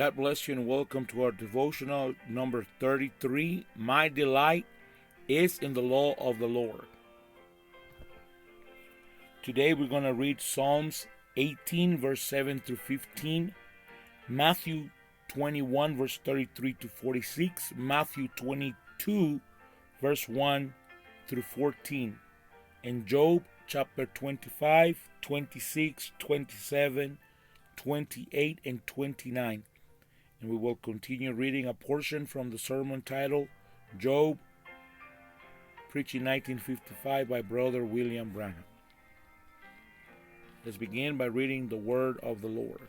God bless you and welcome to our devotional number 33. My delight is in the law of the Lord. Today we're going to read Psalms 18 verse 7 through 15, Matthew 21 verse 33 to 46, Matthew 22 verse 1 through 14, and Job chapter 25, 26, 27, 28, and 29. And we will continue reading a portion from the sermon titled Job, preaching 1955 by Brother William Branham. Let's begin by reading the word of the Lord.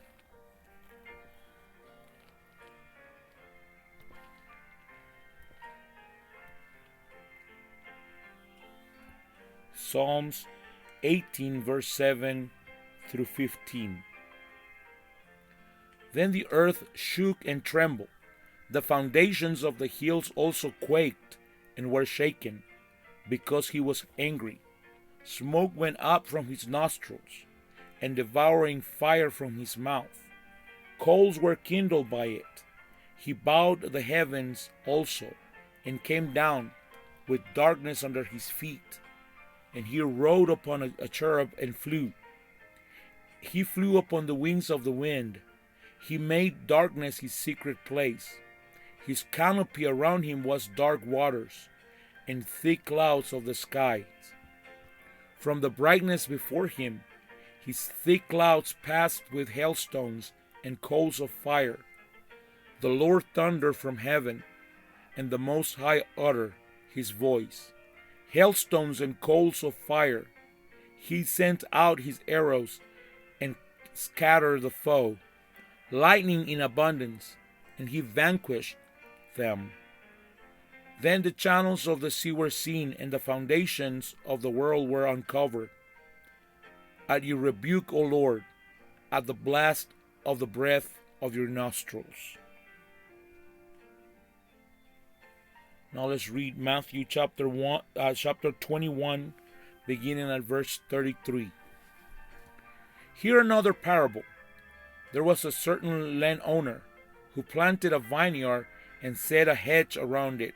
Psalms 18 verse 7 through 15. Then the earth shook and trembled. The foundations of the hills also quaked and were shaken, because he was angry. Smoke went up from his nostrils, and devouring fire from his mouth. Coals were kindled by it. He bowed the heavens also, and came down with darkness under his feet. And he rode upon a cherub and flew. He flew upon the wings of the wind. He made darkness his secret place. His canopy around him was dark waters and thick clouds of the skies. From the brightness before him, his thick clouds passed with hailstones and coals of fire. The Lord thundered from heaven, and the Most High uttered his voice. Hailstones and coals of fire. He sent out his arrows and scattered the foe. Lightning in abundance, and he vanquished them. Then the channels of the sea were seen, and the foundations of the world were uncovered. At your rebuke, O Lord, at the blast of the breath of your nostrils. Now let's read Matthew chapter 21, beginning at verse 33. Hear another parable. There was a certain landowner who planted a vineyard and set a hedge around it,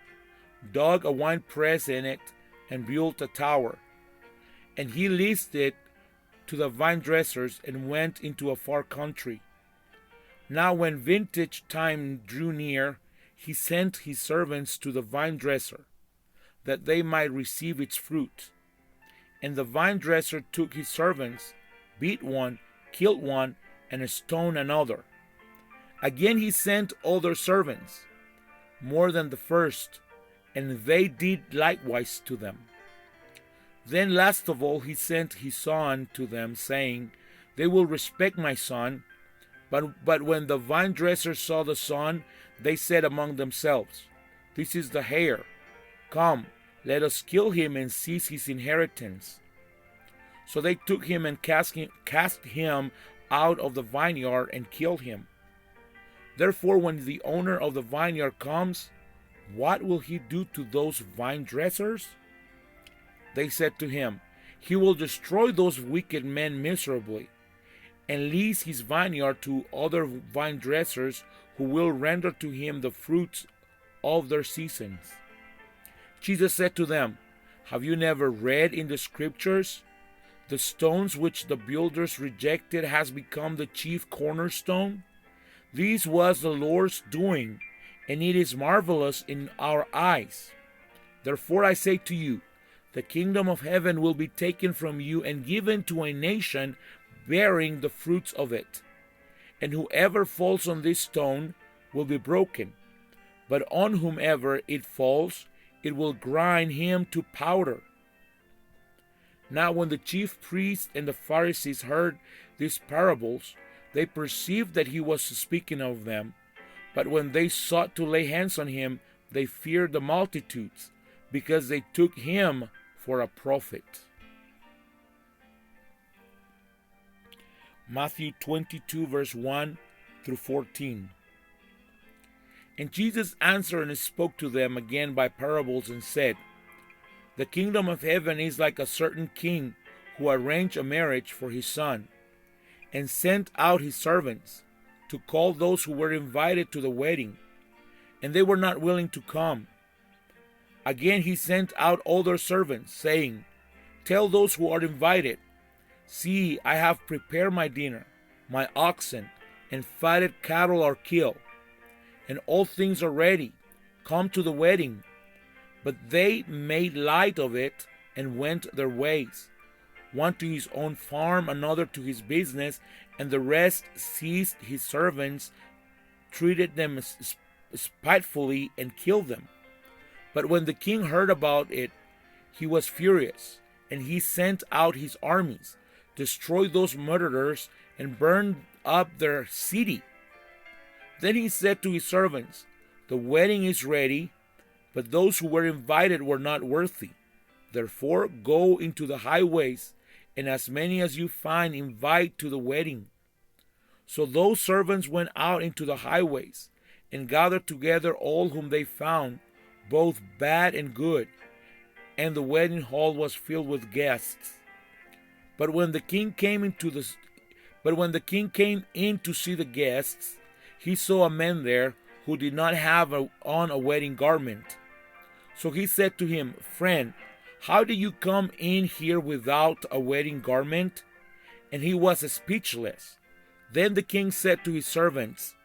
dug a winepress in it, and built a tower. And he leased it to the vine dressers and went into a far country. Now when vintage time drew near, he sent his servants to the vine dresser, that they might receive its fruit. And the vine dresser took his servants, beat one, killed one, and stoned another. Again he sent other servants, more than the first, and they did likewise to them. Then last of all he sent his son to them, saying, They will respect my son. But when the vine dressers saw the son, they said among themselves, This is the heir. Come, let us kill him and seize his inheritance. So they took him and cast him out of the vineyard and killed him. Therefore, when the owner of the vineyard comes, what will he do to those vine dressers? They said to him, He will destroy those wicked men miserably, and lease his vineyard to other vine dressers, who will render to him the fruits of their seasons. Jesus said to them, Have you never read in the scriptures? The stones which the builders rejected has become the chief cornerstone. This was the Lord's doing, and it is marvelous in our eyes. Therefore I say to you, the kingdom of heaven will be taken from you and given to a nation bearing the fruits of it. And whoever falls on this stone will be broken, but on whomever it falls, it will grind him to powder. Now when the chief priests and the Pharisees heard these parables, they perceived that he was speaking of them. But when they sought to lay hands on him, they feared the multitudes, because they took him for a prophet. Matthew 22 verse 1 through 14. And Jesus answered and spoke to them again by parables and said, The kingdom of heaven is like a certain king who arranged a marriage for his son, and sent out his servants, to call those who were invited to the wedding, and they were not willing to come. Again he sent out other servants, saying, Tell those who are invited, See, I have prepared my dinner, my oxen and fatted cattle are killed, and all things are ready. Come to the wedding. But they made light of it and went their ways, one to his own farm, another to his business, and the rest seized his servants, treated them spitefully, and killed them. But when the king heard about it, he was furious, and he sent out his armies, destroyed those murderers, and burned up their city. Then he said to his servants, The wedding is ready, but those who were invited were not worthy. Therefore go into the highways, and as many as you find invite to the wedding. So those servants went out into the highways, and gathered together all whom they found, both bad and good, and the wedding hall was filled with guests. But when the king came in to see the guests, he saw a man there who did not have on a wedding garment. So he said to him, Friend, how did you come in here without a wedding garment? And he was speechless. Then the king said to his servants,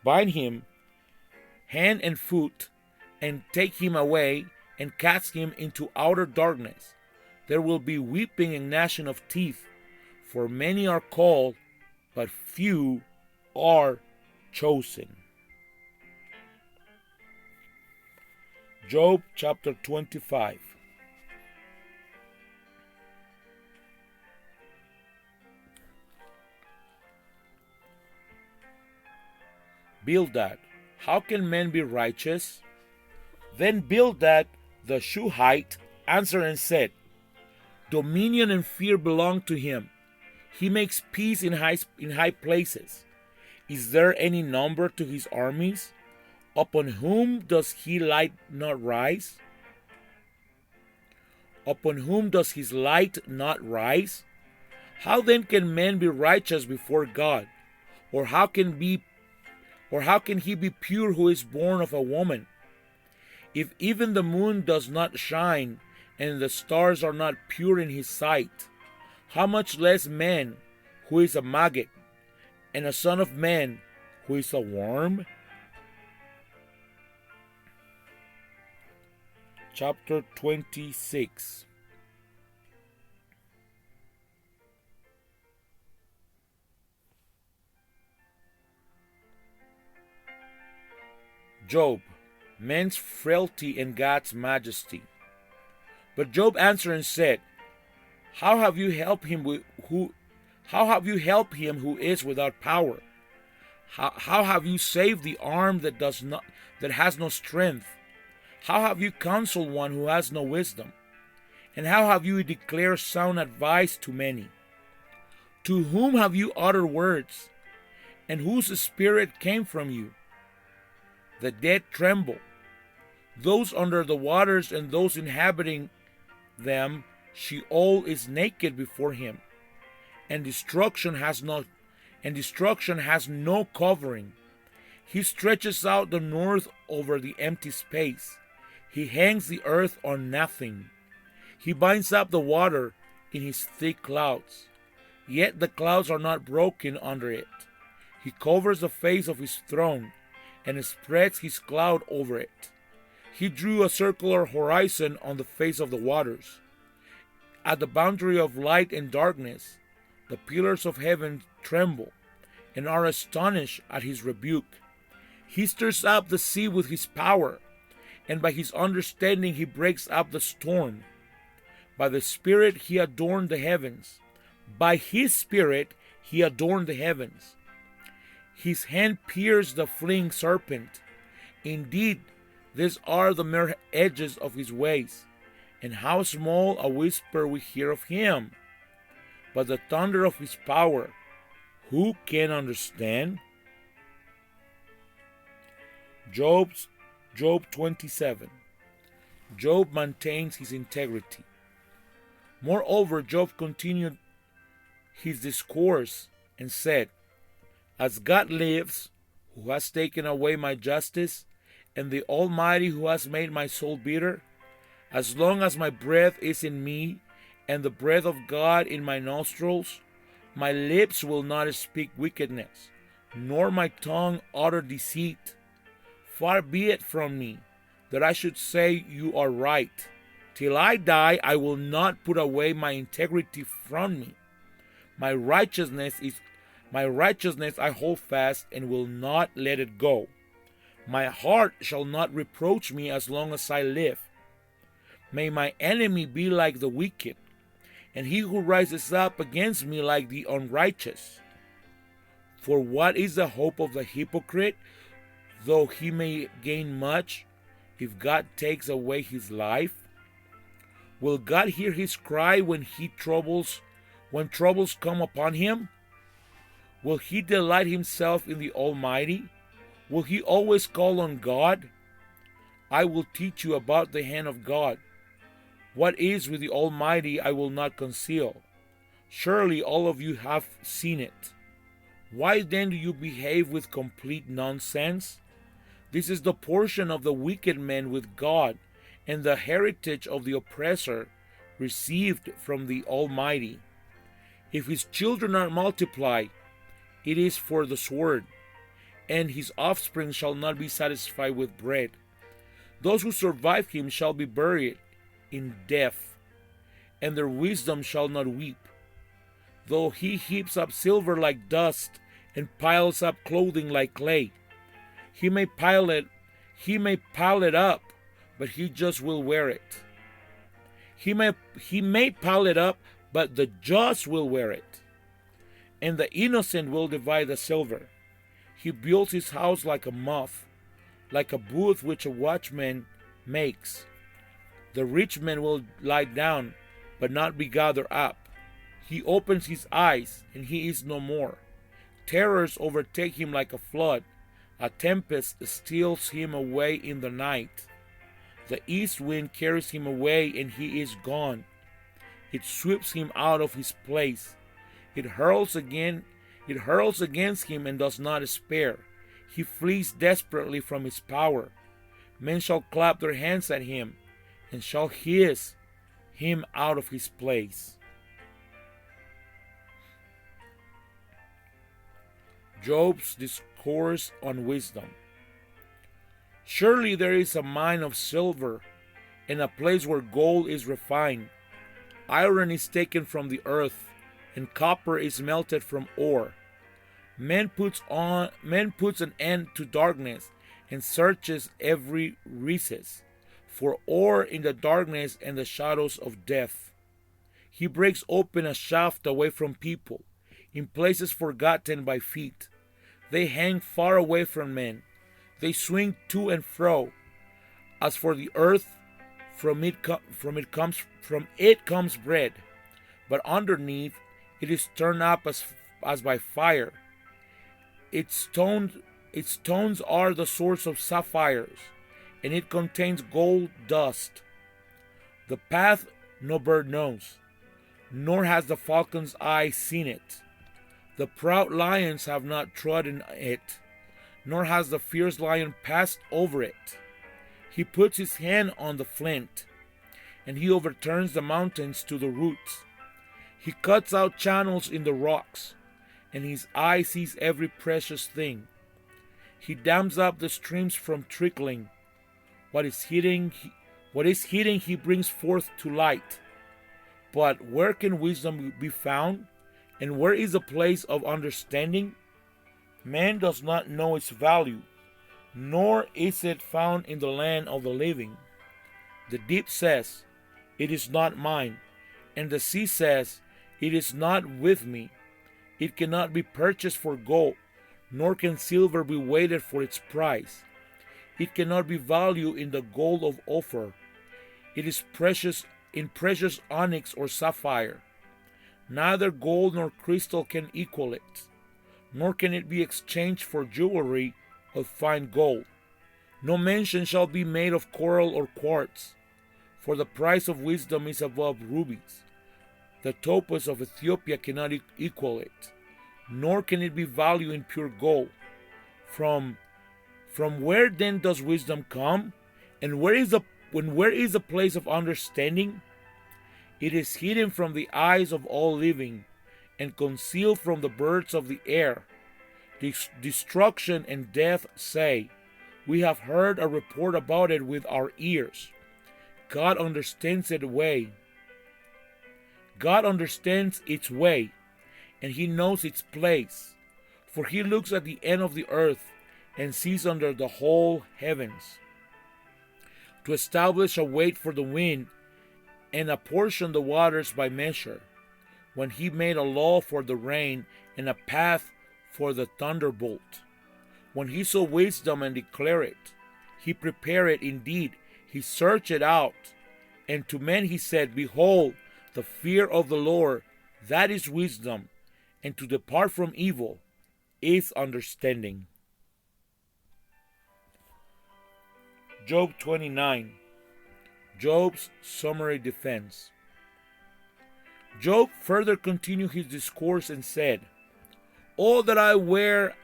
Bind him hand and foot, and take him away, and cast him into outer darkness. There will be weeping and gnashing of teeth, for many are called, but few are chosen. Job chapter 25. Bildad, how can men be righteous? Then Bildad the Shuhite answered and said, Dominion and fear belong to him. He makes peace in high places. Is there any number to his armies? Upon whom does his light not rise? Upon whom does his light not rise? How then can men be righteous before God? Or how can he be pure who is born of a woman? If even the moon does not shine, and the stars are not pure in his sight, how much less man, who is a maggot, and a son of man, who is a worm? Chapter 26. Job, man's frailty and God's majesty. But Job answered and said, How have you helped him who is without power? How have you saved the arm that has no strength? How have you counseled one who has no wisdom? And how have you declared sound advice to many? To whom have you uttered words? And whose spirit came from you? The dead tremble. Those under the waters and those inhabiting them, Sheol is naked before him, and destruction has no covering. He stretches out the north over the empty space. He hangs the earth on nothing. He binds up the water in his thick clouds, yet the clouds are not broken under it. He covers the face of his throne and spreads his cloud over it. He drew a circular horizon on the face of the waters. At the boundary of light and darkness, the pillars of heaven tremble and are astonished at his rebuke. He stirs up the sea with his power, and by his understanding he breaks up the storm. By the Spirit he adorned the heavens. By his Spirit he adorned the heavens. His hand pierced the fleeing serpent. Indeed, these are the mere edges of his ways, and how small a whisper we hear of him. But the thunder of his power, who can understand? Job 27. Job maintains his integrity. Moreover, Job continued his discourse and said, As God lives, who has taken away my justice, and the Almighty who has made my soul bitter, as long as my breath is in me, and the breath of God in my nostrils, my lips will not speak wickedness, nor my tongue utter deceit. Far be it from me that I should say you are right. Till I die, I will not put away my integrity from me. My righteousness I hold fast and will not let it go. My heart shall not reproach me as long as I live. May my enemy be like the wicked, and he who rises up against me like the unrighteous. For what is the hope of the hypocrite, though he may gain much, if God takes away his life? Will God hear his cry when troubles come upon him? Will he delight himself in the Almighty? Will he always call on God? I will teach you about the hand of God. What is with the Almighty I will not conceal. Surely all of you have seen it. Why then do you behave with complete nonsense? This is the portion of the wicked man with God, and the heritage of the oppressor received from the Almighty. If his children are multiplied, it is for the sword, and his offspring shall not be satisfied with bread. Those who survive him shall be buried in death, and their wisdom shall not weep. Though he heaps up silver like dust, and piles up clothing like clay, he may pile it up, but he just will wear it. He may pile it up, but the just will wear it. And the innocent will divide the silver. He builds his house like a moth, like a booth which a watchman makes. The rich man will lie down, but not be gathered up. He opens his eyes, and he is no more. Terrors overtake him like a flood. A tempest steals him away in the night. The east wind carries him away, and he is gone. It sweeps him out of his place. It hurls against him and does not spare. He flees desperately from his power. Men shall clap their hands at him, and shall hiss him out of his place. Job's discourse on wisdom. Surely there is a mine of silver, and a place where gold is refined. Iron is taken from the earth, and copper is melted from ore. Man puts an end to darkness, and searches every recess for ore in the darkness and the shadows of death. He breaks open a shaft away from people, in places forgotten by feet. They hang far away from men. They swing to and fro. As for the earth, from it comes bread, but underneath it is turned up as by fire. Its stones are the source of sapphires, and it contains gold dust. The path no bird knows, nor has the falcon's eye seen it. The proud lions have not trodden it, nor has the fierce lion passed over it. He puts his hand on the flint, and he overturns the mountains to the roots. He cuts out channels in the rocks, and his eye sees every precious thing. He dams up the streams from trickling. What is hidden he brings forth to light. But where can wisdom be found? And where is the place of understanding? Man does not know its value, nor is it found in the land of the living. The deep says, "It is not mine," and the sea says, "It is not with me." It cannot be purchased for gold, nor can silver be weighted for its price. It cannot be valued in the gold of Ophir. It is precious in precious onyx or sapphire. Neither gold nor crystal can equal it, nor can it be exchanged for jewelry of fine gold. No mention shall be made of coral or quartz, for the price of wisdom is above rubies. The topaz of Ethiopia cannot equal it, nor can it be valued in pure gold. From where then does wisdom come? And where is the place of understanding? It is hidden from the eyes of all living, and concealed from the birds of the air. Destruction and death say, we have heard a report about it with our ears. God understands its way. God understands its way, and he knows its place. For he looks at the end of the earth and sees under the whole heavens, to establish a weight for the wind and apportion the waters by measure, when he made a law for the rain and a path for the thunderbolt. When he saw wisdom and declared it, he prepared it indeed, he searched it out. And to men he said, behold, the fear of the Lord, that is wisdom, and to depart from evil is understanding. Job 29. Job's summary defense. Job further continued his discourse and said, all that I wear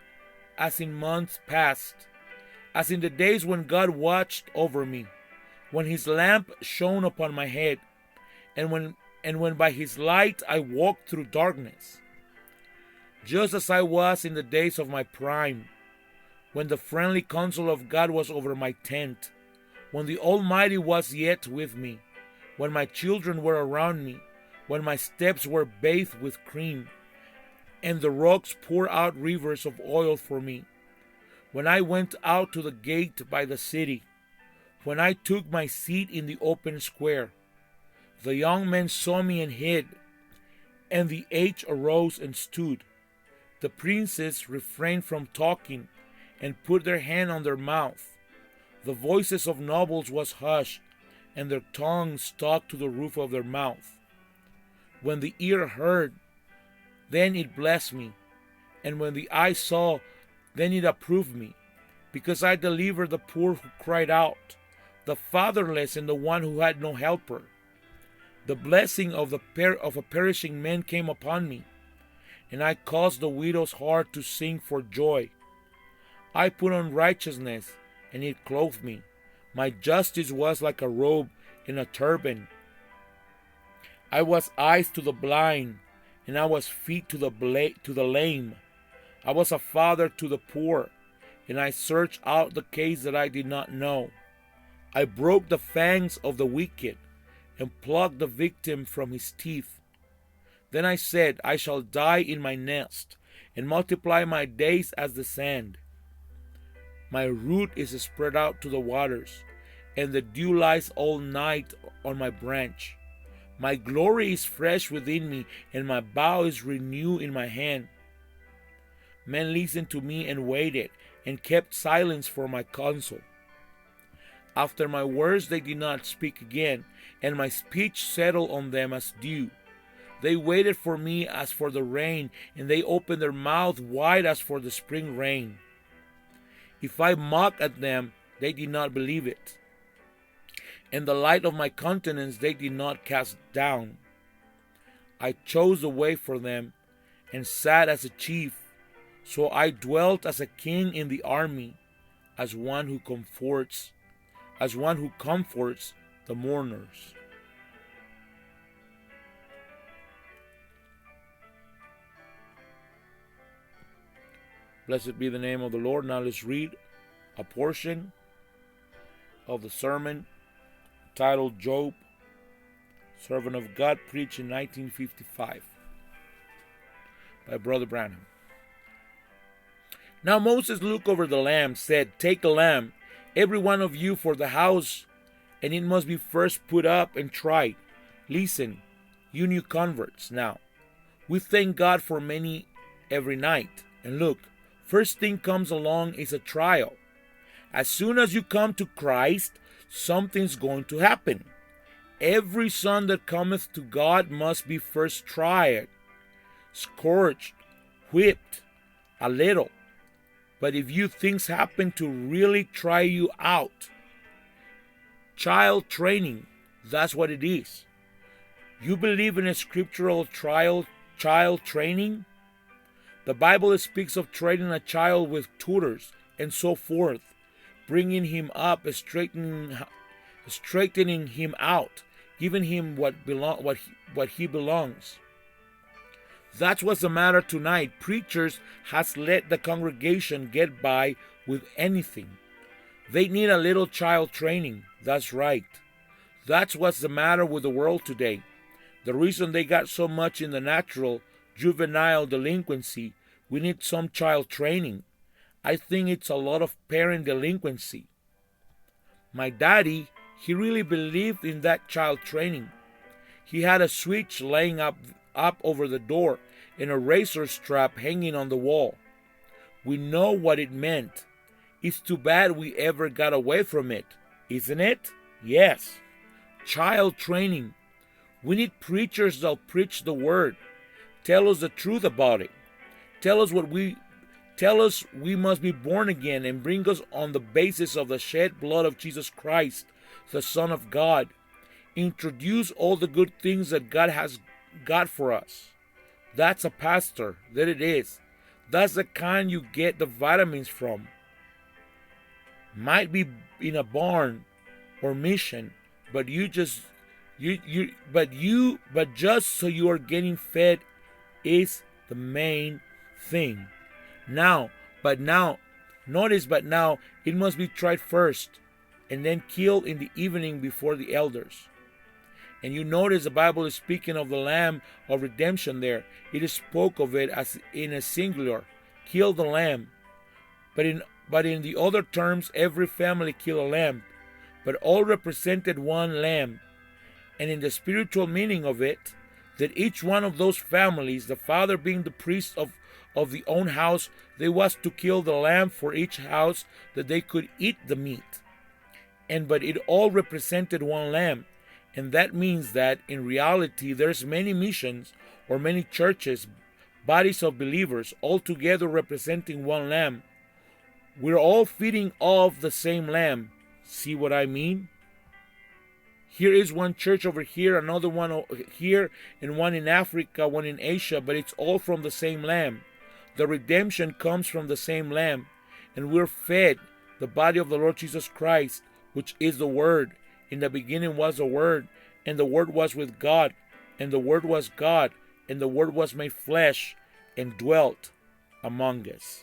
as in months past, as in the days when God watched over me, when his lamp shone upon my head, and when by his light I walked through darkness, just as I was in the days of my prime, when the friendly counsel of God was over my tent, when the Almighty was yet with me, when my children were around me, when my steps were bathed with cream, and the rocks poured out rivers of oil for me, when I went out to the gate by the city, when I took my seat in the open square, the young men saw me and hid, and the aged arose and stood. The princes refrained from talking and put their hand on their mouth. The voices of nobles was hushed, and their tongues stuck to the roof of their mouth. When the ear heard, then it blessed me, and when the eye saw, then it approved me, because I delivered the poor who cried out, the fatherless and the one who had no helper. The blessing of a perishing man came upon me, and I caused the widow's heart to sing for joy. I put on righteousness, and it clothed me. My justice was like a robe and a turban. I was eyes to the blind, and I was feet to the lame. I was a father to the poor, and I searched out the case that I did not know. I broke the fangs of the wicked, and plucked the victim from his teeth. Then I said, I shall die in my nest, and multiply my days as the sand. My root is spread out to the waters, and the dew lies all night on my branch. My glory is fresh within me, and my bow is renewed in my hand. Men listened to me and waited, and kept silence for my counsel. After my words they did not speak again, and my speech settled on them as dew. They waited for me as for the rain, and they opened their mouth wide as for the spring rain. If I mocked at them, they did not believe it, and the light of my countenance they did not cast down. I chose a way for them, and sat as a chief. So I dwelt as a king in the army, as one who comforts the mourners. Blessed be the name of the Lord. Now let's read a portion of the sermon titled Job, Servant of God, preached in 1955 by Brother Branham. Now Moses looked over the lamb, said, take a lamb, every one of you, for the house, and it must be first put up and tried. Listen, you new converts now. We thank God for many every night. And look, first thing comes along is a trial. As soon as you come to Christ, something's going to happen. Every son that cometh to God must be first tried, scourged, whipped a little. But if you things happen to really try you out, child training, that's what it is. You believe in a scriptural child training? The Bible speaks of training a child with tutors and so forth, bringing him up, straightening him out, giving him what he belongs. That's what's the matter tonight. Preachers has let the congregation get by with anything. They need a little child training. That's right. That's what's the matter with the world today. The reason they got so much in the natural, juvenile delinquency, we need some child training. I think it's a lot of parent delinquency. My daddy, he really believed in that child training. He had a switch laying up over the door and a razor strap hanging on the wall. We know what it meant. It's too bad we ever got away from it, isn't it? Yes. Child training. We need preachers that'll preach the word. Tell us the truth about it. Tell us we must be born again and bring us on the basis of the shed blood of Jesus Christ, the Son of God. Introduce all the good things that God has got for us. That's a pastor. That it is. That's the kind you get the vitamins from. Might be in a barn or mission, but just so you are getting fed is the main thing. Now it must be tried first and then killed in the evening before the elders. And you notice the Bible is speaking of the lamb of redemption there. It spoke of it as in a singular. Kill the lamb. But in the other terms, every family kill a lamb. But all represented one lamb. And in the spiritual meaning of it, that each one of those families, the father being the priest of the own house, they was to kill the lamb for each house that they could eat the meat. But it all represented one lamb. And that means that in reality there's many missions or many churches, bodies of believers, all together representing one lamb. We're all feeding off the same lamb. See what I mean? Here is one church over here, another one here, and one in Africa, one in Asia, but it's all from the same lamb. The redemption comes from the same lamb, and we're fed the body of the Lord Jesus Christ, which is the Word. In the beginning was the Word, and the Word was with God, and the Word was God, and the Word was made flesh and dwelt among us.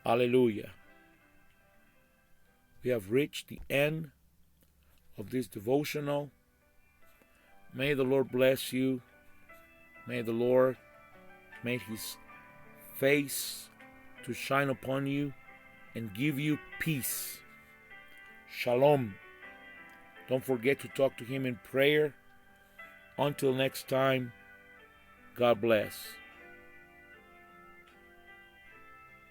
Hallelujah. We have reached the end of this devotional. May the Lord bless you. May the Lord make His face to shine upon you and give you peace. Shalom. Don't forget to talk to Him in prayer. Until next time, God bless.